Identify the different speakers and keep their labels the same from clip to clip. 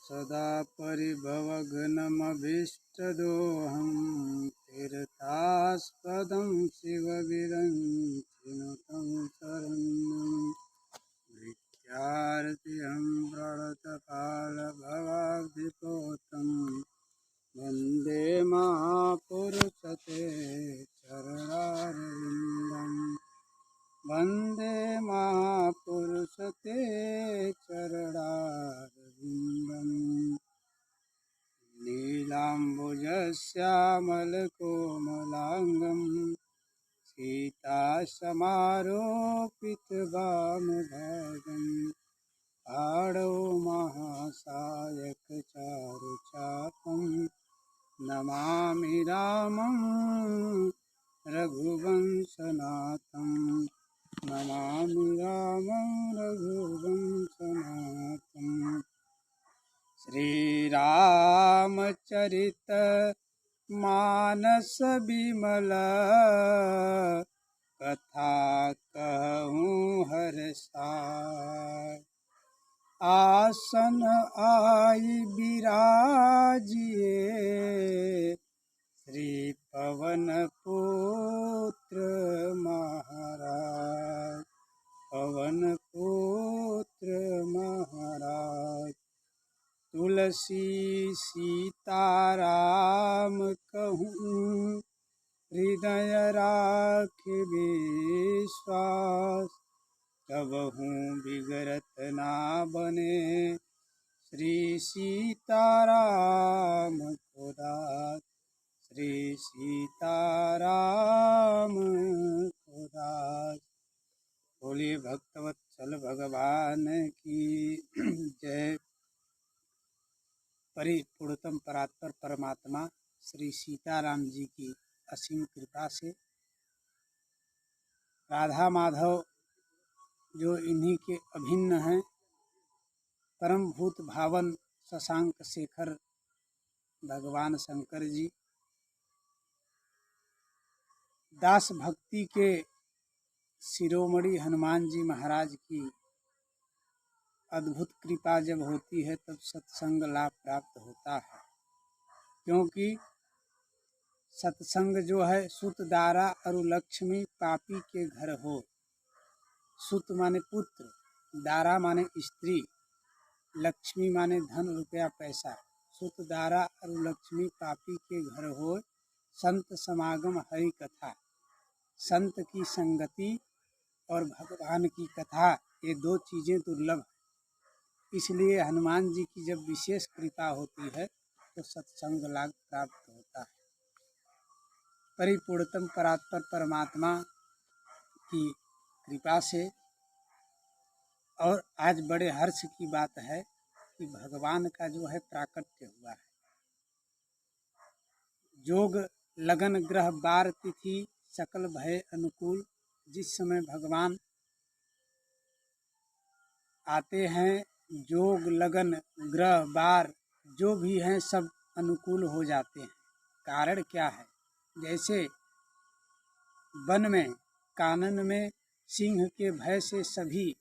Speaker 1: सदा परिभवघ्नमभीष्टदोहं तीर्थास्पदं शिवविरञ्चिनुतं शरण्यं विद्यार्थिहं प्रणतकालभवाब्धिपोतं वन्दे महापुरुषते चरणारविन्दम् वन्दे महापुरुषते चरणारविन्दम् नीलाम्बुजश्यामलकोमलाङ्गं सीतासमारोपितवामभागम् आडौ महासायकचारुचापं नमामि रामं रघुवंशनाथं नमामि रामं रघुवंशनाथम् श्रीरामचरित मानस बिमल कथा कहूँ हर्षाय आसन आई बिराजिए श्री पवन पुत्र महाराज पवन पुत्र महाराज तुलसी सीताराम कहूँ हृदय राख विश्वास कबहूँ बिगड़त ना बने श्री सीताराम को दास श्री सीताराम को दास। बोलिए भक्तवत्सल भगवान की जय। परिपूर्णतम परात्पर परमात्मा श्री सीताराम जी की असीम कृपा से राधा माधव जो इन्हीं के अभिन्न हैं, परम भूत भावन शशांक शेखर भगवान शंकर जी दास भक्ति के शिरोमणि हनुमान जी महाराज की अद्भुत कृपा जब होती है तब सत्संग लाभ प्राप्त होता है। क्योंकि सत्संग जो है सुत दारा अरु लक्ष्मी पापी के घर हो। सुत माने पुत्र, दारा माने स्त्री, लक्ष्मी माने धन रुपया पैसा। सुत दारा अरु लक्ष्मी पापी के घर हो, संत समागम हरि कथा। संत की संगति और भगवान की कथा ये दो चीजें दुर्लभ। इसलिए हनुमान जी की जब विशेष कृपा होती है तो सत्संग लाभ प्राप्त होता है। परिपूर्णतम परात्पर परमात्मा की कृपा से। और आज बड़े हर्ष की बात है कि भगवान का जो है प्राकट्य हुआ है। जोग लगन ग्रह बार तिथि सकल भय अनुकूल। जिस समय भगवान आते हैं, जोग लगन ग्रह बार जो भी हैं सब अनुकूल हो जाते हैं। कारण क्या है? जैसे वन में कानन में सिंह के भय से सभी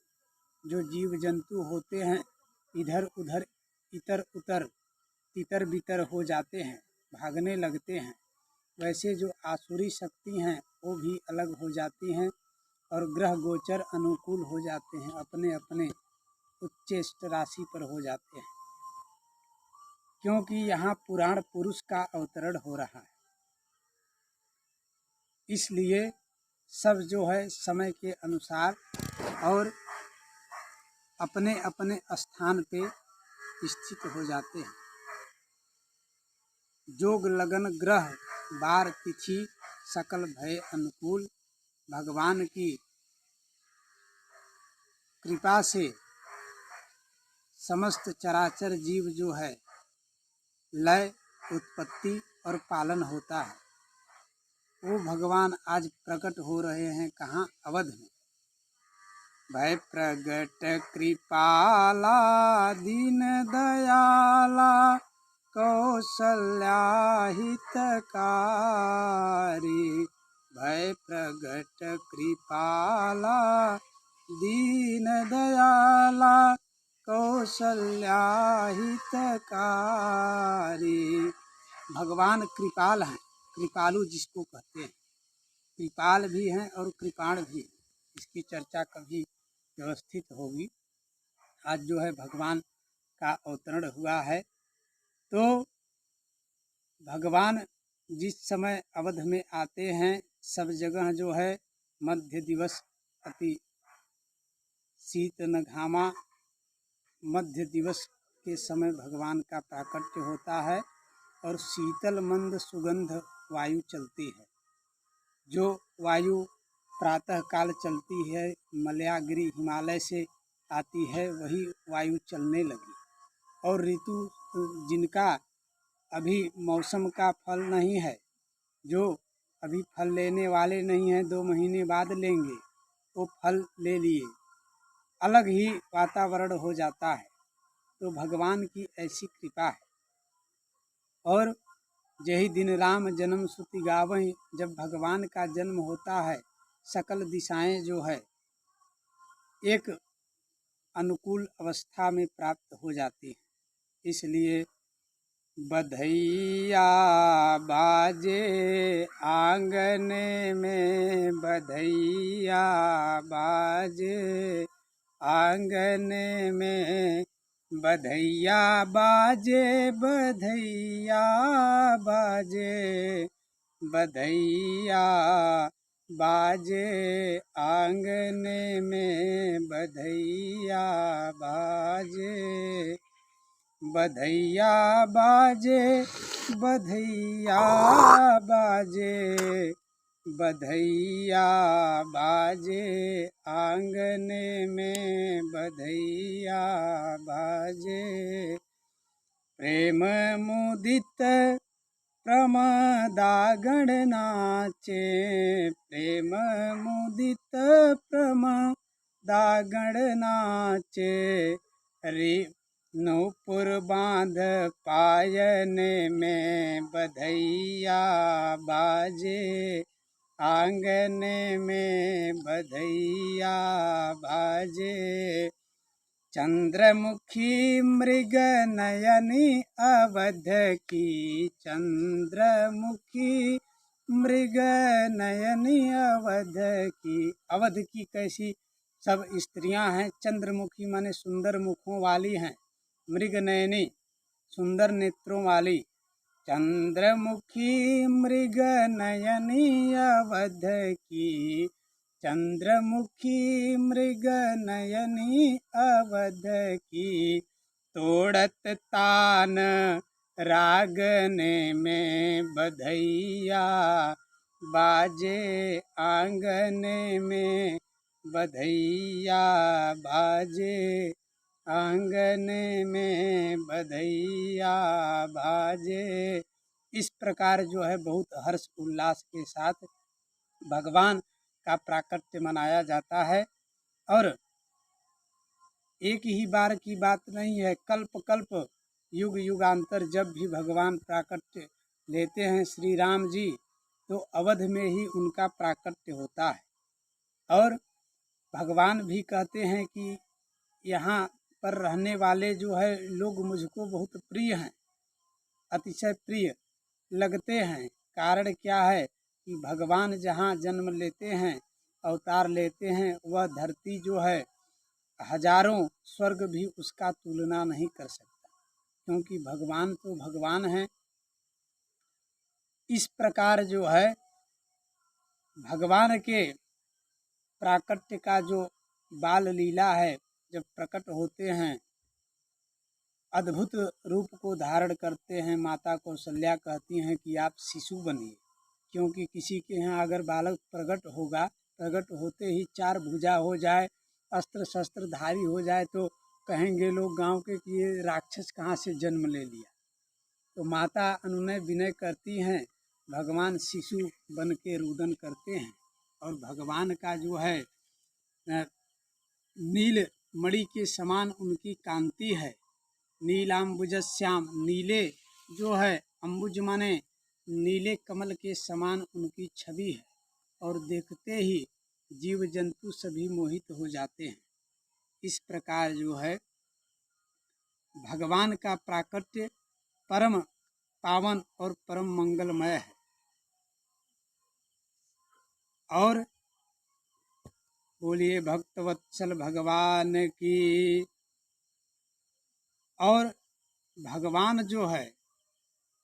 Speaker 1: जो जीव जंतु होते हैं इधर उधर इतर उतर तितर बितर हो जाते हैं, भागने लगते हैं। वैसे जो आसुरी शक्ति हैं वो भी अलग हो जाती हैं और ग्रह गोचर अनुकूल हो जाते हैं, अपने अपने उच्चेष्ट राशि पर हो जाते हैं। क्योंकि यहाँ पुराण पुरुष का अवतरण हो रहा है, इसलिए सब जो है समय के अनुसार और अपने अपने स्थान पे स्थित हो जाते हैं। जोग लगन ग्रह बार तिथि सकल भय अनुकूल। भगवान की कृपा से समस्त चराचर जीव जो है लय उत्पत्ति और पालन होता है। वो भगवान आज प्रकट हो रहे हैं कहाँ? अवध में। भय प्रगट कृपाला दीन दयाला कौशल्या हितकारी। भय प्रगट कृपाला दीन दयाला कौशल्या हितकारी। भगवान कृपाल हैं, कृपालु जिसको कहते हैं, कृपाल भी हैं और कृपाण भी। इसकी चर्चा कभी व्यवस्थित होगी। आज जो है भगवान का अवतरण हुआ है, तो भगवान जिस समय अवध में आते हैं, सब जगह जो है मध्य दिवस अति शीत न घामा, मध्य दिवस के समय भगवान का प्राकट्य होता है और शीतल मंद सुगंध वायु चलती है। जो वायु प्रातः काल चलती है, मलयागिरी हिमालय से आती है, वही वायु चलने लगी। और ऋतु जिनका अभी मौसम का फल नहीं है, जो अभी फल लेने वाले नहीं हैं, 2 महीने बाद लेंगे, वो फल ले लिए, अलग ही वातावरण हो जाता है। तो भगवान की ऐसी कृपा है। और यही दिन राम जन्म श्रुति गावहीं, जब भगवान का जन्म होता है, सकल दिशाएं जो है एक अनुकूल अवस्था में प्राप्त हो जाती हैं। इसलिए बधैया बाजे आंगन में, बधैया बाजे आंगन में, बधैया बाजे, बधैया बाजे, बधैया बाजे आंगन में, बधैया बाजे, बधैया बाजे, बधैया बाजे, बधैया बाजे आंगन में, बधैया बाजे। प्रेम मुदित प्रमदागण नाचे, प्रेम मुदित प्रमदागण नाचे, रे नूपुर बांध पायन में, बधैया बाजे आंगन में, बधैया बाजे। चंद्रमुखी मृग नयनी अवध की, चंद्रमुखी मृग नयनी अवध की। अवध की कैसी सब स्त्रियां हैं, चंद्रमुखी माने सुंदर मुखों वाली हैं, मृग नयनी सुंदर नेत्रों वाली। चंद्रमुखी मृग नयनी अवध की, चंद्रमुखी मृग नयनी अवध की। तोड़त तान रागने में, बधैया बाजे आंगन में, बधैया बाजे आंगन में, बधैया बाजे। इस प्रकार जो है बहुत हर्ष उल्लास के साथ भगवान का प्राकट्य मनाया जाता है। और एक ही बार की बात नहीं है, कल्प कल्प युग युगांतर जब भी भगवान प्राकट्य लेते हैं श्री राम जी, तो अवध में ही उनका प्राकट्य होता है। और भगवान भी कहते हैं कि यहाँ पर रहने वाले जो है लोग मुझको बहुत प्रिय हैं, अतिशय प्रिय लगते हैं। कारण क्या है कि भगवान जहाँ जन्म लेते हैं, अवतार लेते हैं, वह धरती जो है हजारों स्वर्ग भी उसका तुलना नहीं कर सकता, क्योंकि भगवान तो भगवान हैं। इस प्रकार जो है भगवान के प्राकट्य का जो बाल लीला है, जब प्रकट होते हैं, अद्भुत रूप को धारण करते हैं। माता कौशल्या कहती हैं कि आप शिशु बनिए, क्योंकि किसी के यहाँ अगर बालक प्रकट होगा, प्रकट होते ही 4 भुजा हो जाए, अस्त्र शस्त्रधारी हो जाए, तो कहेंगे लोग गांव के कि ये राक्षस कहाँ से जन्म ले लिया। तो माता अनुनय विनय करती हैं, भगवान शिशु बन के रुदन करते हैं। और भगवान का जो है नील मणि के समान उनकी कांति है। नीलाम्बुजश्याम, नीले जो है अम्बुज माने नीले कमल के समान उनकी छवि है, और देखते ही जीव जंतु सभी मोहित हो जाते हैं। इस प्रकार जो है भगवान का प्राकट्य परम पावन और परम मंगलमय है। और बोलिए भक्तवत्सल भगवान की। और भगवान जो है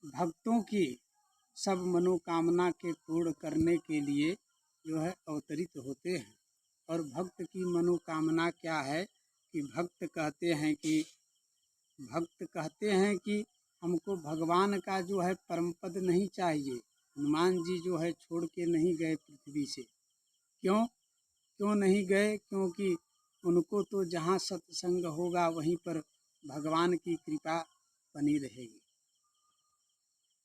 Speaker 1: भक्तों की सब मनोकामना के पूर्ण करने के लिए जो है अवतरित होते हैं। और भक्त की मनोकामना क्या है कि भक्त कहते हैं कि हमको भगवान का जो है परम पद नहीं चाहिए। हनुमान जी जो है छोड़ के नहीं गए पृथ्वी से। क्यों नहीं गए? क्योंकि उनको तो जहाँ सत्संग होगा वहीं पर भगवान की कृपा बनी रहेगी।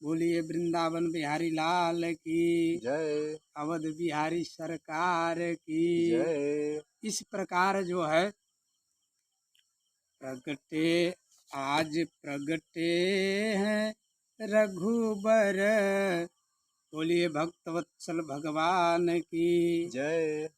Speaker 1: बोलिए वृंदावन बिहारी लाल की
Speaker 2: जय।
Speaker 1: अवध बिहारी सरकार की
Speaker 2: जय।
Speaker 1: इस प्रकार जो है आज प्रगटे हैं रघुबर। बोलिए भक्तवत्सल भगवान की
Speaker 2: जय।